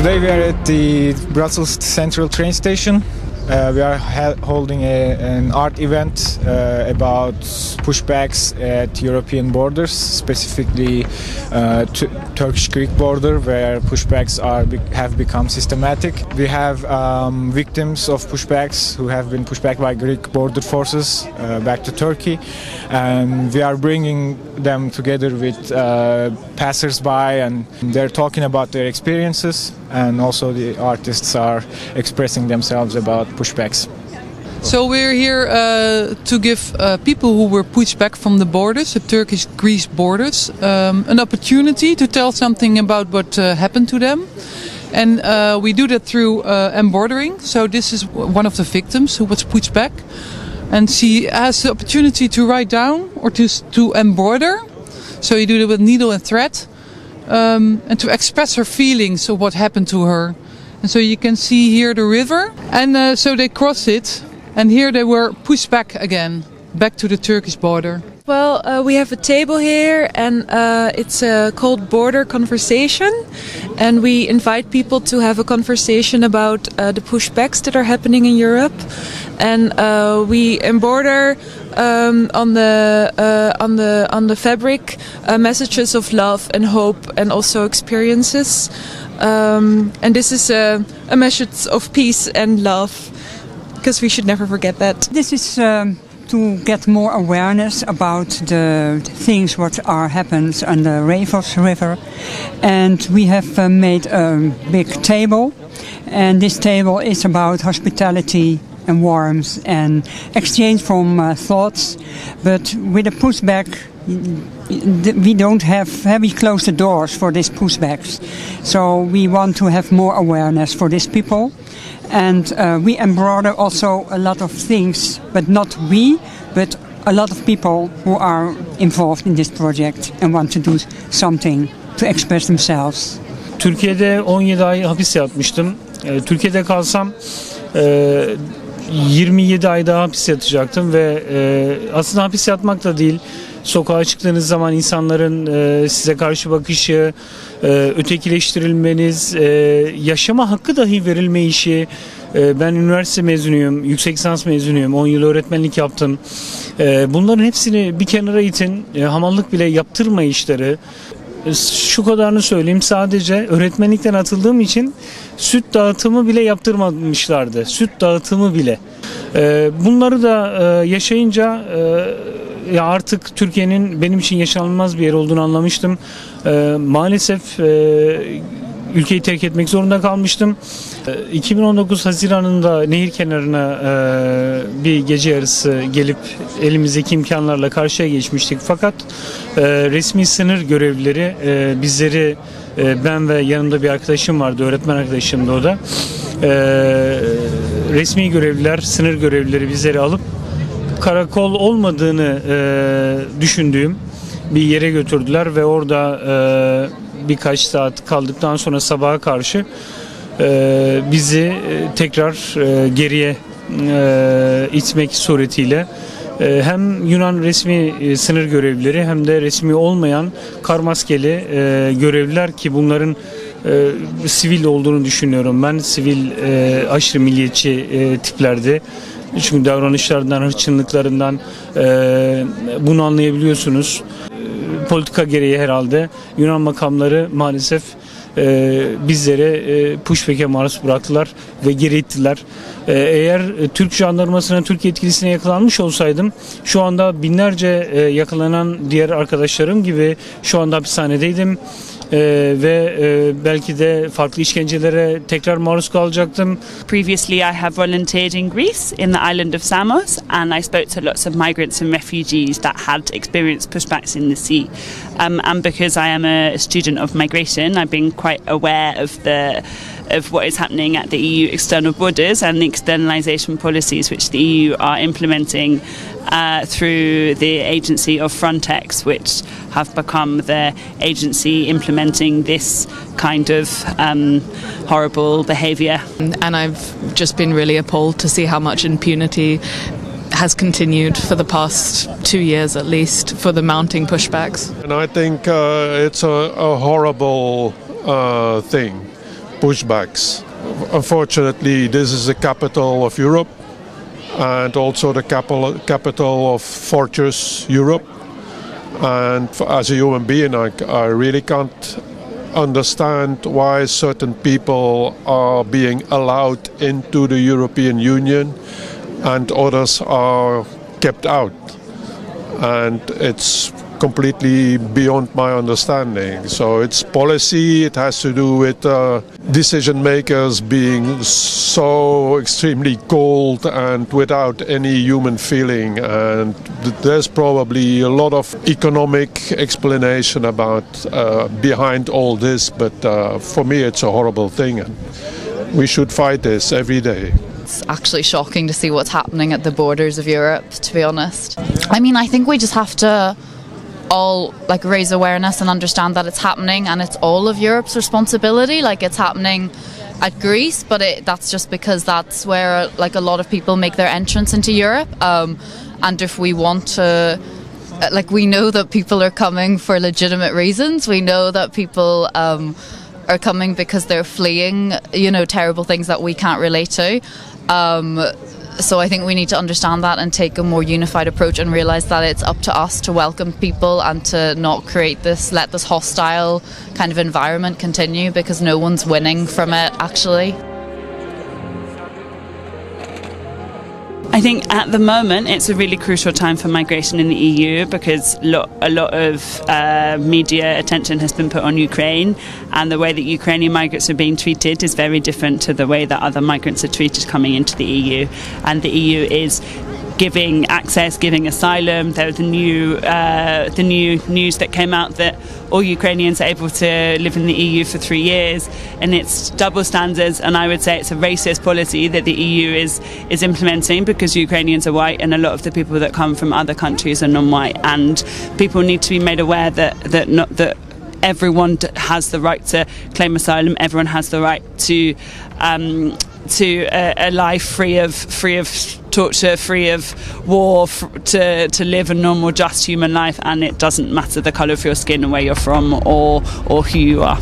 Today we are at the Brussels Central Train Station. We are holding an art event about pushbacks at European borders, specifically Turkish-Greek border, where pushbacks have become systematic. We have victims of pushbacks who have been pushed back by Greek border forces back to Turkey, and we are bringing them together with passers-by, and they're talking about their experiences, and also the artists are expressing themselves about pushbacks. So we're here to give people who were pushed back from the borders, the Turkish-Greece borders, an opportunity to tell something about what happened to them. And we do that through embroidering. So this is one of the victims who was pushed back. And she has the opportunity to write down or to embroider. So you do it with needle and thread. And to express her feelings of what happened to her. And so you can see here the river, and so they crossed it, and here they were pushed back again, back to the Turkish border. Well, we have a table here, and it's called Border Conversation, and we invite people to have a conversation about the pushbacks that are happening in Europe, and we embroider on the fabric messages of love and hope, and also experiences. And this is a message of peace and love, because we should never forget that. This is to get more awareness about the things what are happened on the Ravos River, and we have made a big table, and this table is about hospitality and warmth and exchange from thoughts, but with a pushback we close the doors for these pushbacks, so we want to have more awareness for these people, and we embroider also a lot of things, but not we, but a lot of people who are involved in this project and want to do something to express themselves. Türkiye'de 17 ay hapis yatmıştım. Türkiye'de kalsam 27 ay daha hapis yatacaktım ve aslında hapis yatmak da değil, sokağa çıktığınız zaman insanların size karşı bakışı, ötekileştirilmeniz, yaşama hakkı dahi verilmeyişi. Ben üniversite mezunuyum, yüksek lisans mezunuyum, 10 yıl öğretmenlik yaptım. Bunların hepsini bir kenara itin, hamallık bile yaptırmayışları. Şu kadarını söyleyeyim, sadece öğretmenlikten atıldığım için süt dağıtımı bile yaptırmamışlardı. Süt dağıtımı bile. Bunları da yaşayınca ya artık Türkiye'nin benim için yaşanılmaz bir yer olduğunu anlamıştım. Maalesef ülkeyi terk etmek zorunda kalmıştım. 2019 Haziran'ında nehir kenarına bir gece yarısı gelip elimizdeki imkanlarla karşıya geçmiştik. Fakat resmi sınır görevlileri bizleri, ben ve yanımda bir arkadaşım vardı, öğretmen arkadaşımdı o da. Resmi görevliler, sınır görevlileri bizleri alıp karakol olmadığını düşündüğüm bir yere götürdüler ve orada birkaç saat kaldıktan sonra sabaha karşı bizi tekrar geriye itmek suretiyle hem Yunan resmi sınır görevlileri hem de resmi olmayan karmaskeli görevliler, ki bunların sivil olduğunu düşünüyorum ben, sivil aşırı milliyetçi tiplerdi. Çünkü davranışlarından, hırçınlıklarından bunu anlayabiliyorsunuz. Politika gereği herhalde Yunan makamları maalesef bizlere pushback'e maruz bıraktılar ve geri ittiler. Eğer Türk jandarmasına, Türk yetkilisine yakalanmış olsaydım şu anda binlerce yakalanan diğer arkadaşlarım gibi şu anda hapishanedeydim. Ve belki de farklı işkencelere tekrar maruz kalacaktım. Previously I have volunteered in Greece in the island of Samos, and I spoke to lots of migrants and refugees that had experienced pushbacks in the sea. And because I am a student of migration, I've been quite aware of what is happening at the EU external borders and the externalisation policies which the EU are implementing through the agency of Frontex, which have become the agency implementing this kind of horrible behaviour. And I've just been really appalled to see how much impunity has continued for the past 2 years at least for the mounting pushbacks. And I think it's a horrible thing. pushbacks. Unfortunately, this is the capital of Europe and also the capital of Fortress Europe. And as a human being, I really can't understand why certain people are being allowed into the European Union and others are kept out. And it's completely beyond my understanding. So it's policy, it has to do with decision makers being so extremely cold and without any human feeling, and there's probably a lot of economic explanation about behind all this, but for me it's a horrible thing and we should fight this every day. It's actually shocking to see what's happening at the borders of Europe, to be honest. I mean, I think we just have to all raise awareness and understand that it's happening and it's all of Europe's responsibility. It's happening at Greece, but that's just because that's where a lot of people make their entrance into Europe. And if we want to, we know that people are coming for legitimate reasons. We know that people are coming because they're fleeing, terrible things that we can't relate to. So I think we need to understand that and take a more unified approach and realise that it's up to us to welcome people and to not let this hostile kind of environment continue, because no one's winning from it, actually. I think at the moment it's a really crucial time for migration in the EU because a lot of media attention has been put on Ukraine, and the way that Ukrainian migrants are being treated is very different to the way that other migrants are treated coming into the EU. And the EU is giving access, giving asylum. There was the new news that came out that all Ukrainians are able to live in the EU for 3 years, and it's double standards, and I would say it's a racist policy that the EU is implementing because Ukrainians are white and a lot of the people that come from other countries are non-white, and people need to be made aware that everyone has the right to claim asylum, everyone has the right to a life free of torture, free of war, to live a normal, just human life, and it doesn't matter the colour of your skin and where you're from or who you are.